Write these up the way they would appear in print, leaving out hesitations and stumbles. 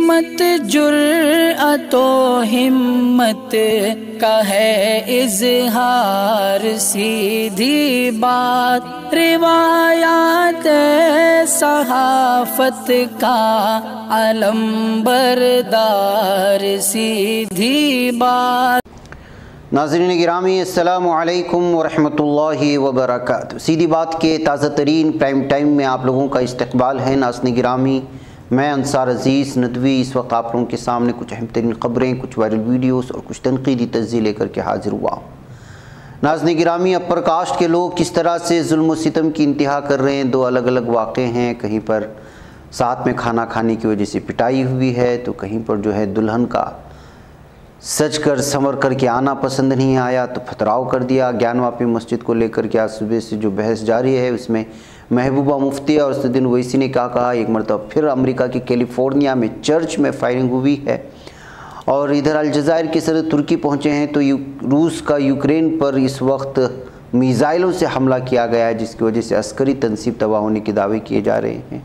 सीमत जुर्अतो हिम्मत का है इज़हार, सीधी बात रिवायात सहाफत का अलंबरदार, सीधी बात। नाज़रीन गिरामी अस्सलामु अलैकुम वरहमतुल्लाहि वबरकातुहू। सीधी बात के ताज़ा तरीन प्राइम टाइम में आप लोगों का इस्तकबाल है। नाज़रीन गिरामी, मैं अंसार अज़ीज़ नदवी इस वक्त आप लोगों के सामने कुछ अहम तरीन ख़बरें, कुछ वायरल वीडियोस और कुछ तनक़ीदी तज्ज़िये लेकर के हाज़िर हुआ। नाज़रीन गिरामी, अपर कास्ट के लोग किस तरह से जुल्म व सितम की इंतहा कर रहे हैं। दो अलग अलग वाक़े हैं। कहीं पर साथ में खाना खाने की वजह से पिटाई हुई है, तो कहीं पर जो है दुल्हन का सज कर संवर कर के आना पसंद नहीं आया तो पथराव कर दिया। ज्ञानवापी मस्जिद को लेकर के आज सुबह से जो बहस जारी है, उसमें महबूबा मुफ्ती और उसद्दीन ओवैसी ने क्या कहा। एक मरतबा फिर अमेरिका की कैलिफोर्निया में चर्च में फायरिंग हुई है। और इधर अलजायर की सरहद तुर्की पहुँचे हैं तो रूस का यूक्रेन पर इस वक्त मिसाइलों से हमला किया गया है, जिसकी वजह से अस्करी तनसीब तबाह होने के दावे किए जा रहे हैं।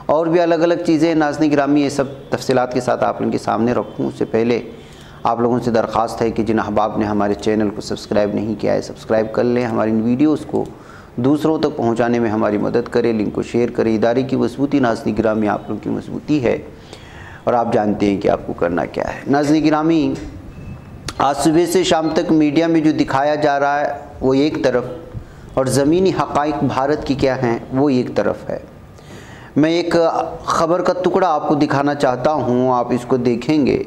और भी अलग अलग चीज़ें। नाज़रीन गिरामी, ये सब तफसीलात के साथ आप लोगों के सामने रखूँ उससे पहले आप लोगों से दरख्वास्त है कि जिन अहबाब ने हमारे चैनल को सब्सक्राइब नहीं किया है, सब्सक्राइब कर लें। हमारी इन वीडियोस को दूसरों तक पहुंचाने में हमारी मदद करें, लिंक को शेयर करें। इदारे की मजबूती नाज़रीन गिरामी आप लोगों की मजबूती है और आप जानते हैं कि आपको करना क्या है। नाज़रीन गिरामी, आज सुबह से शाम तक मीडिया में जो दिखाया जा रहा है वो एक तरफ, और ज़मीनी हक़ाइक़ भारत की क्या हैं वो एक तरफ है। मैं एक ख़बर का टुकड़ा आपको दिखाना चाहता हूँ, आप इसको देखेंगे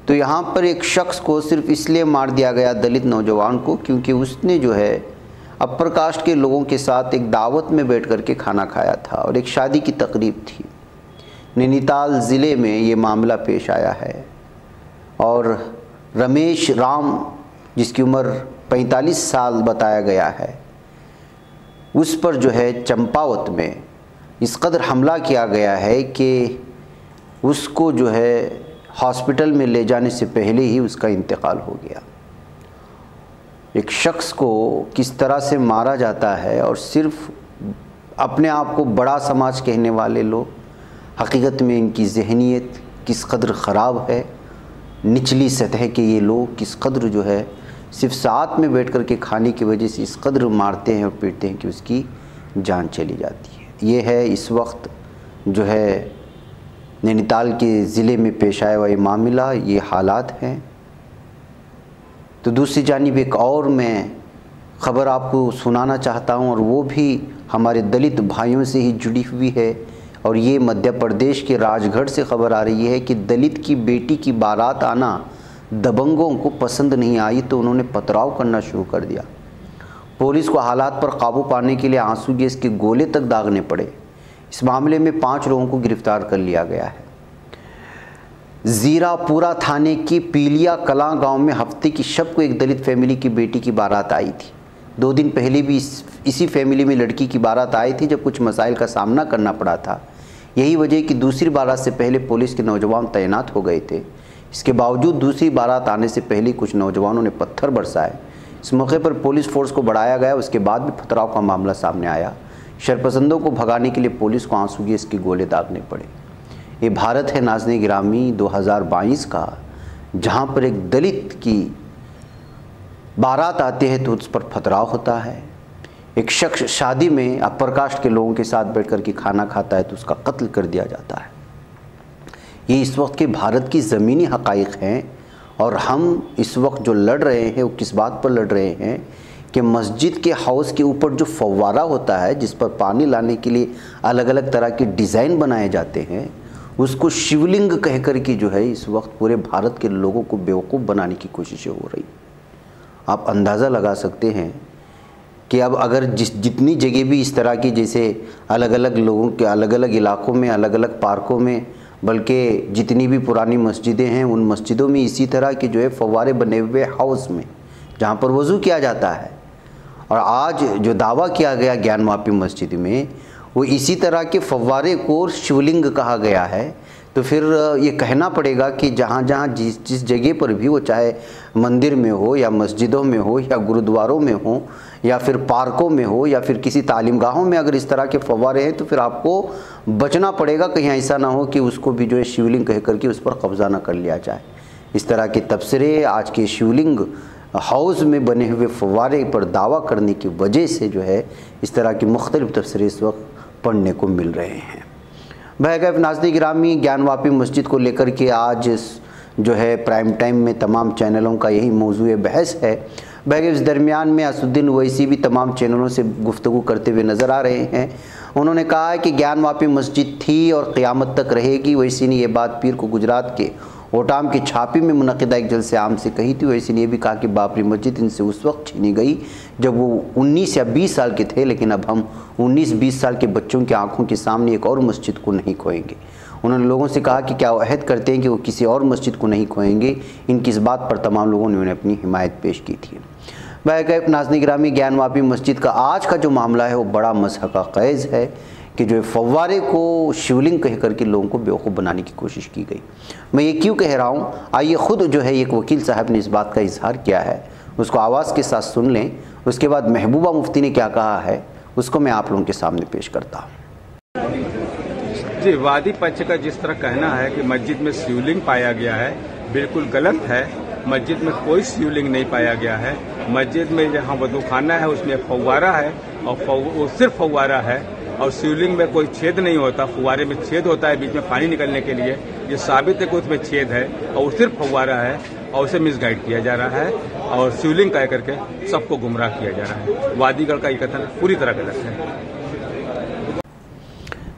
तो यहाँ पर एक शख्स को सिर्फ इसलिए मार दिया गया, दलित नौजवान को, क्योंकि उसने जो है अपर कास्ट के लोगों के साथ एक दावत में बैठ कर के खाना खाया था और एक शादी की तकरीब थी। नैनीताल ज़िले में ये मामला पेश आया है और रमेश राम, जिसकी उम्र 45 साल बताया गया है, उस पर जो है चंपावत में इस कदर हमला किया गया है कि उसको जो है हॉस्पिटल में ले जाने से पहले ही उसका इंतकाल हो गया। एक शख्स को किस तरह से मारा जाता है और सिर्फ अपने आप को बड़ा समाज कहने वाले लोग, हकीकत में इनकी जहनीत किस कदर ख़राब है। निचली सतह के ये लोग किस कदर जो है सिर्फ साथ में बैठ कर के खाने की वजह से इस कदर मारते हैं और पीटते हैं कि उसकी जान चली जाती है। ये है इस वक्त जो है नैनीताल के ज़िले में पेश आया हुआ ये मामला, ये हालात हैं। तो दूसरी जानिब एक और मैं ख़बर आपको सुनाना चाहता हूँ और वो भी हमारे दलित भाइयों से ही जुड़ी हुई है। और ये मध्य प्रदेश के राजगढ़ से ख़बर आ रही है कि दलित की बेटी की बारात आना दबंगों को पसंद नहीं आई तो उन्होंने पथराव करना शुरू कर दिया। पुलिस को हालात पर काबू पाने के लिए आंसू गैस के गोले तक दागने पड़े। इस मामले में 5 लोगों को गिरफ्तार कर लिया गया है। ज़ीरापुरा थाने की पीलिया कलां गांव में हफ्ते की शब को एक दलित फैमिली की बेटी की बारात आई थी। 2 दिन पहले भी इसी फैमिली में लड़की की बारात आई थी, जब कुछ मसाइल का सामना करना पड़ा था। यही वजह कि दूसरी बारात से पहले पुलिस के नौजवान तैनात हो गए थे। इसके बावजूद दूसरी बारात आने से पहले कुछ नौजवानों ने पत्थर बरसाए। इस मौके पर पुलिस फोर्स को बढ़ाया गया। उसके बाद भी पथराव का मामला सामने आया। शरपसंदों को भगाने के लिए पुलिस को आंसू गैस के गोले दागने पड़े। ये भारत है नाज़रीन गिरामी 2022 का, जहाँ पर एक दलित की बारात आती है तो उस पर पथराव होता है। एक शख्स शादी में अपर कास्ट के लोगों के साथ बैठ कर के खाना खाता है तो उसका कत्ल कर दिया जाता है। ये इस वक्त के भारत की ज़मीनी हक़ाइक़ हैं। और हम इस वक्त जो लड़ रहे हैं वो किस बात पर लड़ रहे हैं कि मस्जिद के हाउस के ऊपर जो फव्वारा होता है, जिस पर पानी लाने के लिए अलग अलग तरह के डिज़ाइन बनाए जाते हैं, उसको शिवलिंग कह कर के जो है इस वक्त पूरे भारत के लोगों को बेवकूफ़ बनाने की कोशिशें हो रही। आप अंदाज़ा लगा सकते हैं कि अब अगर जितनी जगह भी इस तरह की, जैसे अलग अलग लोगों के अलग अलग इलाकों में, अलग अलग पार्कों में, बल्कि जितनी भी पुरानी मस्जिदें हैं उन मस्जिदों में इसी तरह के जो है फव्वारे बने हुए हाउस में, जहाँ पर वज़ू किया जाता है। और आज जो दावा किया गया ज्ञानवापी मस्जिद में, वो इसी तरह के फव्वारे को शिवलिंग कहा गया है, तो फिर ये कहना पड़ेगा कि जहाँ जहाँ जिस जगह पर भी, वो चाहे मंदिर में हो या मस्जिदों में हो या गुरुद्वारों में हो या फिर पार्कों में हो या फिर किसी तालीमगाहों में अगर इस तरह के फव्वारे हैं, तो फिर आपको बचना पड़ेगा कहीं ऐसा ना हो कि उसको भी जो है शिवलिंग कह करके उस पर कब्ज़ा ना कर लिया जाए। इस तरह के तबसरे आज के शिवलिंग हाउस में बने हुए फव्वारे पर दावा करने की वजह से जो है इस तरह के मुख्तलिफ तबसरे इस वक्त पढ़ने को मिल रहे हैं। भाई नाज़रीन गिरामी, ज्ञानवापी मस्जिद को लेकर के आज जो है प्राइम टाइम में तमाम चैनलों का यही मौजूए बहस है। भाई इस दरमियान में असुद्दीन ओवैसी भी तमाम चैनलों से गुफ्तगू करते हुए नज़र आ रहे हैं। उन्होंने कहा है कि ज्ञानवापी मस्जिद थी और क़यामत तक रहेगी। ओवैसी ने यह बात पीर को गुजरात के ओटाम की छापी में मुनक़िदा एक जलसे आम से कही थी। ओवैसी ने यह भी कहा कि बाबरी मस्जिद इनसे उस वक्त छीनी गई जब वो 19 या 20 साल के थे, लेकिन अब हम 19-20 साल के बच्चों की आंखों के सामने एक और मस्जिद को नहीं खोएंगे। उन्होंने लोगों से कहा कि क्या वो अहद करते हैं कि वो किसी और मस्जिद को नहीं खोएंगे। इनकी इस बात पर तमाम लोगों ने उन्हें अपनी हिमायत पेश की थी। भाई नाज़रीन गिरामी, ज्ञानवापी मस्जिद का आज का जो मामला है वो बड़ा मज़हक़ा ख़ैज़ है कि जो फव्वारे को शिवलिंग कह करके लोगों को बेवकूफ़ बनाने की कोशिश की गई। मैं ये क्यों कह रहा हूँ, आइए ख़ुद जो है एक वकील साहब ने इस बात का इजहार किया है, उसको आवाज़ के साथ सुन लें। उसके बाद महबूबा मुफ्ती ने क्या कहा है उसको मैं आप लोगों के सामने पेश करता हूँ। जी, वादी पक्ष का जिस तरह कहना है कि मस्जिद में शिवलिंग पाया गया है, बिल्कुल गलत है। मस्जिद में कोई शिवलिंग नहीं पाया गया है। मस्जिद में जहाँ वज़ूखाना है उसमें फव्वारा है और वो सिर्फ फव्वारा है और शिवलिंग में कोई छेद नहीं होता। फव्वारे में छेद होता है बीच में पानी निकलने के लिए। ये साबित है कि उसमें छेद है और वो सिर्फ फव्वारा है और उसे मिसगाइड किया जा रहा है और शिवलिंग कह करके सबको गुमराह किया जा रहा है। वादीगढ़ का ये कथन पूरी तरह गलत है।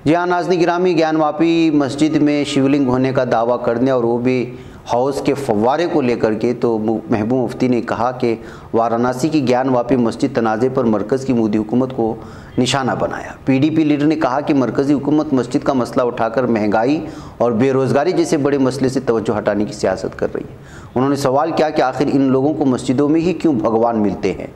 जी हाँ नाज़रीन गिरामी, ज्ञानवापी मस्जिद में शिवलिंग होने का दावा करने और वो भी हाउस के फव्वारे को लेकर के, तो महबूब मुफ्ती ने कहा कि वाराणसी की ज्ञानवापी मस्जिद तनाज़े पर मरकज़ की मोदी हुकूमत को निशाना बनाया। पीडीपी लीडर ने कहा कि मरकज़ी हुकूमत मस्जिद का मसला उठाकर महंगाई और बेरोज़गारी जैसे बड़े मसले से तवज्जो हटाने की सियासत कर रही है। उन्होंने सवाल किया कि आखिर इन लोगों को मस्जिदों में ही क्यों भगवान मिलते हैं।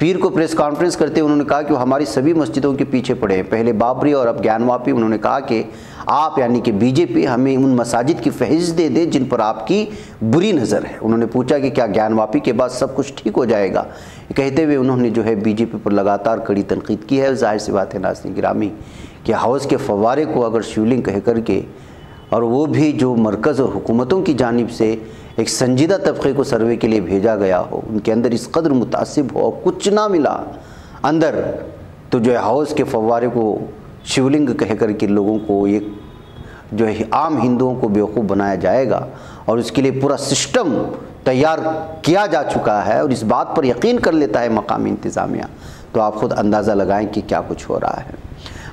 पीर को प्रेस कॉन्फ्रेंस करते उन्होंने कहा कि वो हमारी सभी मस्जिदों के पीछे पड़े हैं, पहले बाबरी और अब ज्ञानवापी। उन्होंने कहा कि आप यानी कि बीजेपी हमें उन मसाजिद की फहरिस्त दे दे जिन पर आपकी बुरी नज़र है। उन्होंने पूछा कि क्या ज्ञानवापी के बाद सब कुछ ठीक हो जाएगा। कहते हुए उन्होंने जो है बीजेपी पर लगातार कड़ी तनकीद की है। जाहिर सी बात है नाज़रीन गिरामी कि हाउस के फव्वारे को अगर शिवलिंग कह करके, और वो भी जो मरकज़ और हुकूमतों की जानिब से एक संजीदा तबके को सर्वे के लिए भेजा गया हो, उनके अंदर इस कदर मुतासिब हो और कुछ ना मिला अंदर, तो जो है हाउस के फव्वारे को शिवलिंग कह कर के लोगों को एक जो है आम हिंदुओं को बेवकूफ़ बनाया जाएगा। और उसके लिए पूरा सिस्टम तैयार किया जा चुका है और इस बात पर यकीन कर लेता है मकामी इंतज़ामिया, तो आप ख़ुद अंदाज़ा लगाएं कि क्या कुछ हो रहा है।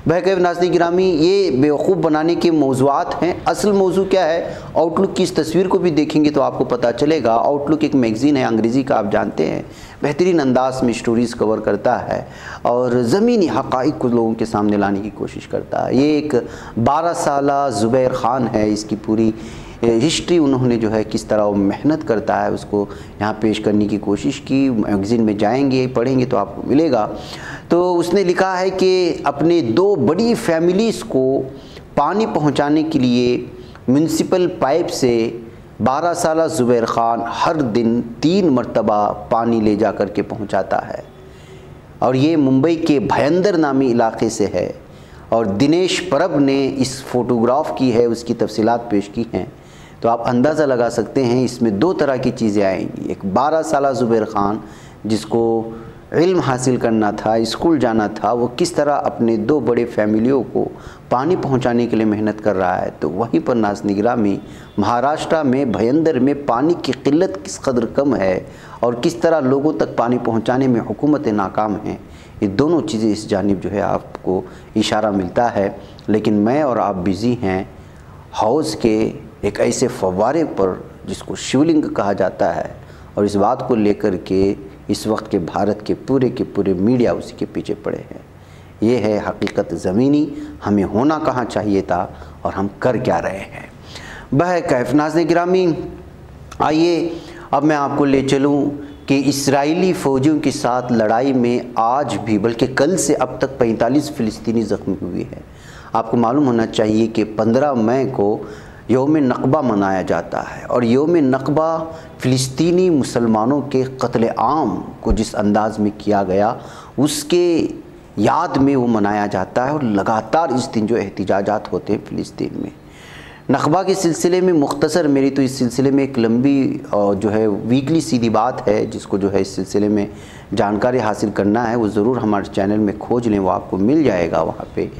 बहरकैफ नाज़रीन गिरामी, ये बेवकूफ़ बनाने के मौज़ूआत हैं। असल मौजू क्या है, आउटलुक की इस तस्वीर को भी देखेंगे तो आपको पता चलेगा। आउटलुक एक मैगज़ीन है अंग्रेज़ी का, आप जानते हैं, बेहतरीन अंदाज में स्टोरीज़ कवर करता है और ज़मीनी हक़ाइक़ को लोगों के सामने लाने की कोशिश करता है। ये एक 12 साला ज़ुबैर ख़ान है, इसकी पूरी हिस्ट्री उन्होंने जो है किस तरह वो मेहनत करता है उसको यहाँ पेश करने की कोशिश की। मैगज़ीन में जाएंगे पढ़ेंगे तो आपको मिलेगा। तो उसने लिखा है कि अपने 2 बड़ी फैमिलीज़ को पानी पहुँचाने के लिए म्यूनसिपल पाइप से 12 साला ज़ुबैर ख़ान हर दिन 3 मरतबा पानी ले जा कर के पहुँचाता है और ये मुंबई के भयंदर नामी इलाके से है। और दिनेश परब ने इस फ़ोटोग्राफ की है, उसकी तफसीलात पेश की हैं, तो आप अंदाज़ा लगा सकते हैं इसमें 2 तरह की चीज़ें आएंगी। एक 12 साला ज़ुबैर ख़ान जिसको इल्म हासिल करना था, स्कूल जाना था, वो किस तरह अपने 2 बड़े फैमिलियों को पानी पहुंचाने के लिए मेहनत कर रहा है। तो वहीं पर नाज़रीन गिरामी, महाराष्ट्र में भयंदर में पानी की किल्लत किस कदर कम है और किस तरह लोगों तक पानी पहुंचाने में हुकूमतें नाकाम हैं। ये दोनों चीज़ें इस जानिब जो है आपको इशारा मिलता है। लेकिन मैं और आप बिज़ी हैं हाउस के एक ऐसे फव्वारे पर जिसको शिवलिंग कहा जाता है और इस बात को लेकर के इस वक्त के भारत के पूरे मीडिया उसी के पीछे पड़े हैं। ये है हकीकत ज़मीनी, हमें होना कहाँ चाहिए था और हम कर क्या रहे हैं। बहरकैफ नाज़रीन गिरामी, आइए अब मैं आपको ले चलूँ कि इस्राएली फ़ौजियों के साथ लड़ाई में आज भी, बल्कि कल से अब तक 45 फ़िलिस्तीनी ज़ख्मी हुए हैं। आपको मालूम होना चाहिए कि 15 मई को यौम नक़बा मनाया जाता है। और यौम नक़बा फ़िलिस्तीनी मुसलमानों के क़त्ल आम को जिस अंदाज़ में किया गया उसके याद में वो मनाया जाता है। और लगातार इस दिन जो एहतिजाजात होते हैं फ़िलिस्तीन में, नक़बा के सिलसिले में मुख्तसर मेरी तो इस सिलसिले में एक लंबी जो है वीकली सीधी बात है, जिसको जो है इस सिलसिले में जानकारी हासिल करना है वो ज़रूर हमारे चैनल में खोज लें, वो आपको मिल जाएगा। वहाँ पे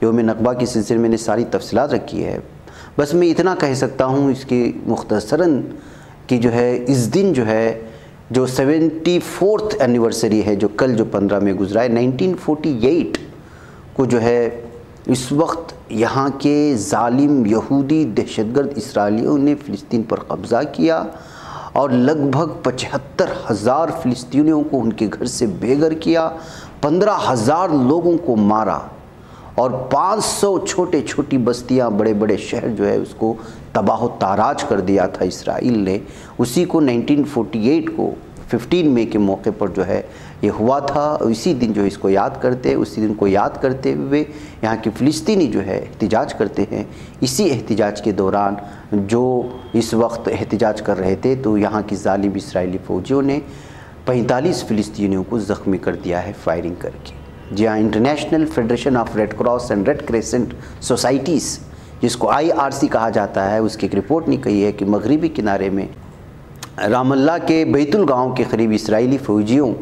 यौम नक़बा के सिलसिले में मैंने सारी तफसीलात रखी है। बस मैं इतना कह सकता हूँ इसकी मुख्तसरन कि जो है इस दिन जो है जो 74th एनिवर्सरी है, जो कल जो 15 में गुजरा है, 1948 को जो है इस वक्त यहाँ के जालिम यहूदी दहशतगर्द इसराइलियों ने फ़िलिस्तीन पर कब्ज़ा किया और लगभग 75,000 फ़िलिस्तीनियों को उनके घर से बेघर किया, 15,000 लोगों को मारा और 500 छोटे छोटी बस्तियाँ, बड़े बड़े शहर जो है उसको तबाह ताराज कर दिया था इसराइल ने। उसी को 1948 को 15 मई के मौके पर जो है ये हुआ था। इसी दिन जो इसको याद करते हैं, उसी दिन को याद करते हुए यहाँ के फ़िलिस्तीनी जो है एहतिजाज करते हैं। इसी एहतिजाज के दौरान जो इस वक्त एहतिजाज कर रहे थे तो यहाँ की जालिम इसराइली फ़ौजियों ने 45 फ़िलिस्तीनियों को ज़ख्मी कर दिया है फायरिंग करके। जी हाँ, international federation of red cross and red crescent societies, जिसको IRC कहा जाता है, उसकी एक रिपोर्ट ने कही है कि मगरिबी किनारे में रामल्ला के बैतुल गांव के करीब इसराइली फ़ौजियों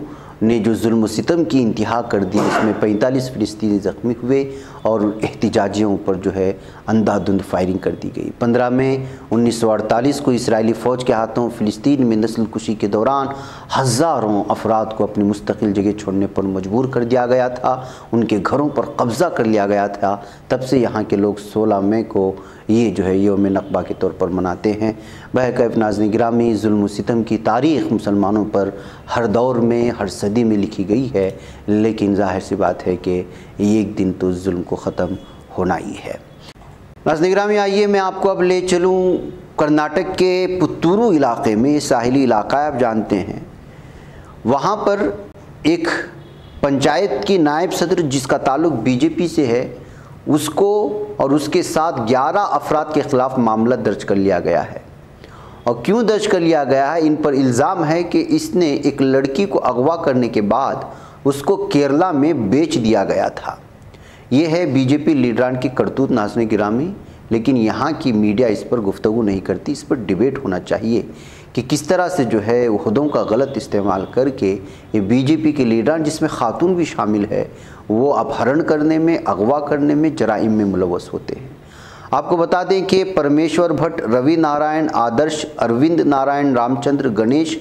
ने जो जुल्म सितम की इंतहा कर दी, इसमें 45 फ़िलिस्तीनी ज़ख्मी हुए और एहतिजाजियों पर जो है अंधाधुंध फायरिंग कर दी गई। 15 मई 1948 को इसराइली फ़ौज के हाथों फ़िलिस्तीन में नस्ल कुशी के दौरान हज़ारों अफराद को अपनी मुस्तकिल जगह छोड़ने पर मजबूर कर दिया गया था, उनके घरों पर कब्ज़ा कर लिया गया था। तब से यहाँ के लोग 16 मई को ये जो है यौम नक़बा के तौर पर मनाते हैं। बहरकैफ़ नाज़रीन गिरामी, जुल्म सितम की तारीख़ मुसलमानों पर हर दौर में, हर सदी में लिखी गई है, लेकिन ज़ाहिर सी बात है कि एक दिन तो जुल्म को ख़त्म होना ही है। नाज़रीन गिरामी, आइए मैं आपको अब ले चलूँ कर्नाटक के पुत्तूरू इलाक़े में, साहिली इलाक़ा है, आप जानते हैं। वहाँ पर एक पंचायत की नायब सदर जिसका ताल्लुक़ BJP से है, उसको और उसके साथ 11 अफराद के ख़िलाफ़ मामला दर्ज कर लिया गया है। और क्यों दर्ज कर लिया गया है? इन पर इल्ज़ाम है कि इसने एक लड़की को अगवा करने के बाद उसको केरला में बेच दिया गया था। ये है BJP लीडरान की करतूत नाज़रीन गिरामी, लेकिन यहाँ की मीडिया इस पर गुफ्तगू नहीं करती। इस पर डिबेट होना चाहिए कि किस तरह से जो है ओहदों का गलत इस्तेमाल करके ये BJP के लीडरान, जिसमें ख़ातून भी शामिल है, वो अपहरण करने में, अगवा करने में, जराइम में मुलव्वस होते हैं। आपको बता दें कि परमेश्वर भट्ट, रवि नारायण, आदर्श, अरविंद नारायण, रामचंद्र, गणेश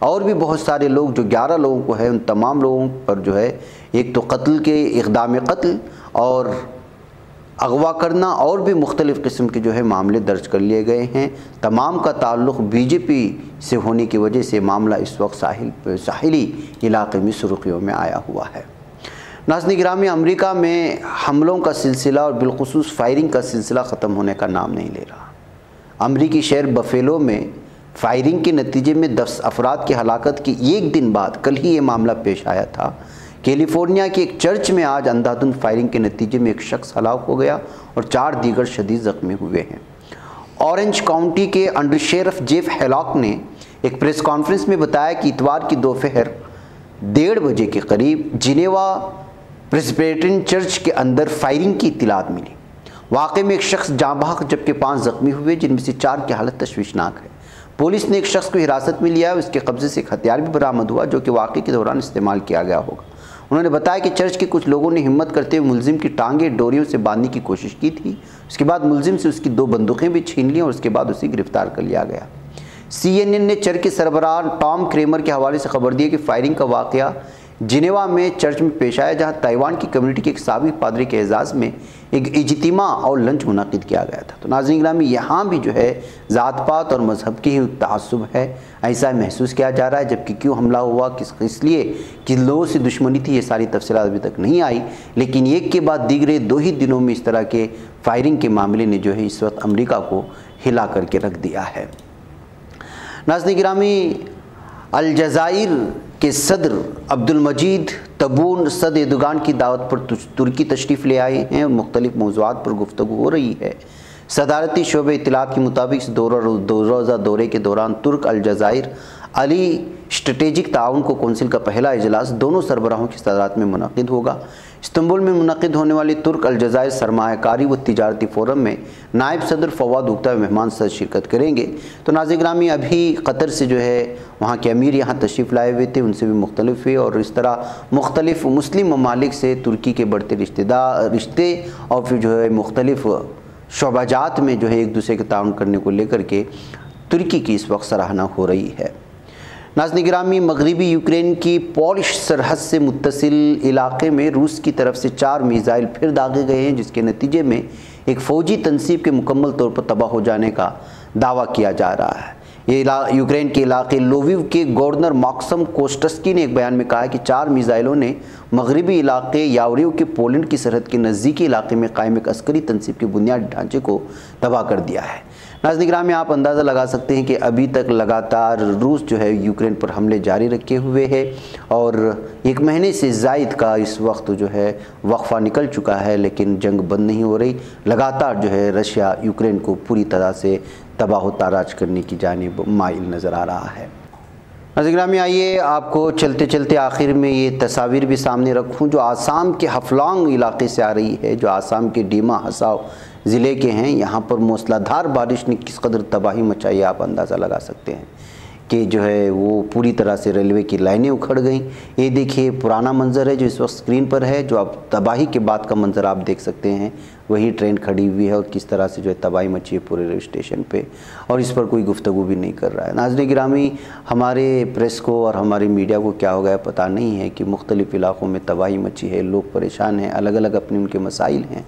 और भी बहुत सारे लोग, जो 11 लोगों को है, उन तमाम लोगों पर जो है एक तो कत्ल के इक़दाम कत्ल और अगवा करना और भी मुख्तलिफ़ किस्म के जो है मामले दर्ज कर लिए गए हैं। तमाम का ताल्लुक़ BJP से होने की वजह से मामला इस वक्त साहिली इलाक़े में सुर्ख़ियों में आया हुआ है। नाज़रीन गिरामी, अमेरिका में हमलों का सिलसिला और बिलखुसूस फायरिंग का सिलसिला ख़त्म होने का नाम नहीं ले रहा। अमरीकी शहर बफेलो में फायरिंग के नतीजे में 10 अफराद की हलाकत की एक दिन बाद कल ही ये मामला पेश आया था। कैलिफोर्निया के एक चर्च में आज अंधाधुंध फायरिंग के नतीजे में एक शख्स हलाक हो गया और 4 दीगर शदीद ज़ख्मी हुए हैं। ऑरेंज काउंटी के अंडर शेरिफ जेफ हैलॉक ने एक प्रेस कॉन्फ्रेंस में बताया कि इतवार की दोपहर 1:30 बजे के करीब जिनेवा प्रेस्बिटेरियन चर्च के अंदर फायरिंग की इत्तलात मिली। वाक़े में एक शख्स जाँ बहक जबकि 5 ज़ख्मी हुए, जिनमें से 4 की हालत तशवीशनाक है। पुलिस ने एक शख्स को हिरासत में लिया है। उसके कब्ज़े से एक हथियार भी बरामद हुआ जो कि वाक़े के दौरान इस्तेमाल किया गया होगा। उन्होंने बताया कि चर्च के कुछ लोगों ने हिम्मत करते हुए मुलजिम की टांगें डोरियों से बांधने की कोशिश की थी। उसके बाद मुलजिम से उसकी 2 बंदूकें भी छीन ली और उसके बाद उसे गिरफ्तार कर लिया गया। CNN ने चर्च के सरबराह टॉम क्रेमर के हवाले से खबर दी है कि फायरिंग का वाक़या जिनेवा में चर्च में पेश आया, जहां ताइवान की कम्युनिटी के एक साबिक पादरी के एजाज़ में एक इज्तिमा और लंच मुनाकिद किया गया था। तो नाज़रीन गिरामी, यहाँ भी जो है ज़ात पात और मज़हब की ही तआस्सुब है, ऐसा महसूस किया जा रहा है। जबकि क्यों हमला हुआ, इसलिए किन लोगों से दुश्मनी थी, ये सारी तफसीलात अभी तक नहीं आई। लेकिन एक के बाद दीगरे 2 ही दिनों में इस तरह के फायरिंग के मामले ने जो है इस वक्त अमरीका को हिला करके रख दिया है। नाज़रीन गिरामी, अलजाइर के सदर अब्दुल मजीद तबून सद एर्दोगान की दावत पर तुर्की तशरीफ़ ले आए हैं और मुख्तलिफ़ मौज़ूआत पर गुफ्तगू हो रही है। सदारती शोबे इत्तलात के मुताबिक इस दो रोज़ा दौरे के दौरान तुर्क अलजायर अली स्ट्रेटेजिक ताउन को कौंसिल का पहला इजलास दोनों सरबराहों की सदारत में मुनक़िद होगा। इस्तंबुल में मुनक़िद होने वाली तुर्क अलजायर सरमायाकारी व तिजारती फ़ोरम में नायब सदर फवाद उक्ता मेहमान सद शिरकत करेंगे। तो नाज़रीन गिरामी, अभी कतर से जो है वहाँ के अमीर यहाँ तशरीफ़ लाए हुए थे, उनसे भी मुख्तलिफ हुए और इस तरह मुख्तलिफ मुस्लिम ममालिक से तुर्की के बढ़ते रिश्ते और फिर जो है मुख्तलिफ शोबाजात में जो है एक दूसरे के ताउन करने को लेकर के तुर्की की इस वक्त सराहना हो रही है। नाज़रीन गिरामी, मगरबी यूक्रेन की पोलिश सरहद से मुत्तसिल इलाके में रूस की तरफ से 4 मिसाइल फिर दागे गए हैं, जिसके नतीजे में एक फ़ौजी तनसीब के मुकम्मल तौर पर तबाह हो जाने का दावा किया जा रहा है। ये यूक्रेन के इलाके लोविव के गवर्नर मॉक्सम कोस्टस्की ने एक बयान में कहा है कि 4 मिसाइलों ने मगरबी इलाके यावरिव के पोलैंड की सरहद के नज़दीकी इलाके में कायम एक अस्करी तनसीब के बुनियादी ढांचे को तबाह कर दिया है। नाज़रीन गिरामी, आप अंदाज़ा लगा सकते हैं कि अभी तक लगातार रूस जो है यूक्रेन पर हमले जारी रखे हुए है और 1 महीने से ज़ायद का इस वक्त जो है वक्फ़ा निकल चुका है, लेकिन जंग बंद नहीं हो रही। लगातार जो है रशिया यूक्रेन को पूरी तरह से तबाह ताराज करने की जानिब माइल नज़र आ रहा है। नाज़रीन गिरामी, आइए आपको चलते चलते आखिर में ये तस्वीर भी सामने रखूँ जो आसाम के हफलॉन्ग इलाके से आ रही है, जो आसाम के डीमा हसाव ज़िले के हैं। यहाँ पर मूसलाधार बारिश ने किस कदर तबाही मचाई आप अंदाज़ा लगा सकते हैं कि जो है वो पूरी तरह से रेलवे की लाइनें उखड़ गईं। ये देखिए पुराना मंज़र है जो इस वक्त स्क्रीन पर है, जो अब तबाही के बाद का मंज़र आप देख सकते हैं। वही ट्रेन खड़ी हुई है और किस तरह से जो है तबाही मची है पूरे रेलवे स्टेशन पे, और इस पर कोई गुफ्तगू भी नहीं कर रहा है। नाज़रीन गिरामी, हमारे प्रेस को और हमारी मीडिया को क्या हो गया पता नहीं है कि मुख्तलिफ़ इलाक़ों में तबाही मची है, लोग परेशान हैं, अलग अलग अपने उनके मसाइल हैं,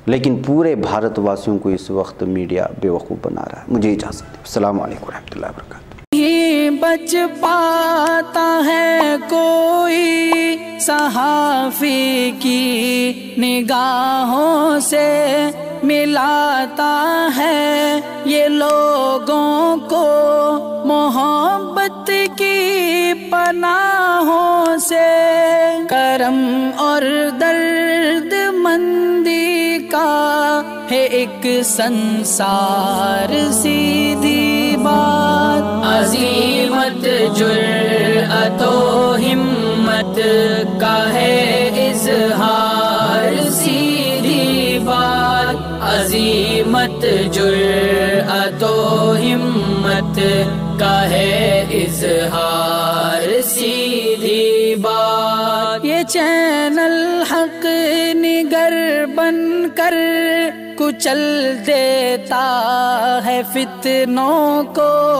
लेकिन पूरे भारतवासियों को इस वक्त मीडिया बेवकूफ़ बना रहा है। मुझे इजाज़त दें। अस्सलाम वालेकुम रहमतुल्लाहि व बरकातुहू। बच पाता है कोई सहाफ़ी की निगाहों से, मिलाता है ये लोगों को मोहब्बत की पनाहों से। करम और दर्द मंदी का है एक संसार, सीधी बात अज़ीमत जुर्अतो हिम्मत का है इज़हार, सीधी बात अज़ीमत जुर्अतो हिम्मत का है इज़हार, सीधी बात। ये चैनल हक निगर बनकर कुचल देता है फितनों को।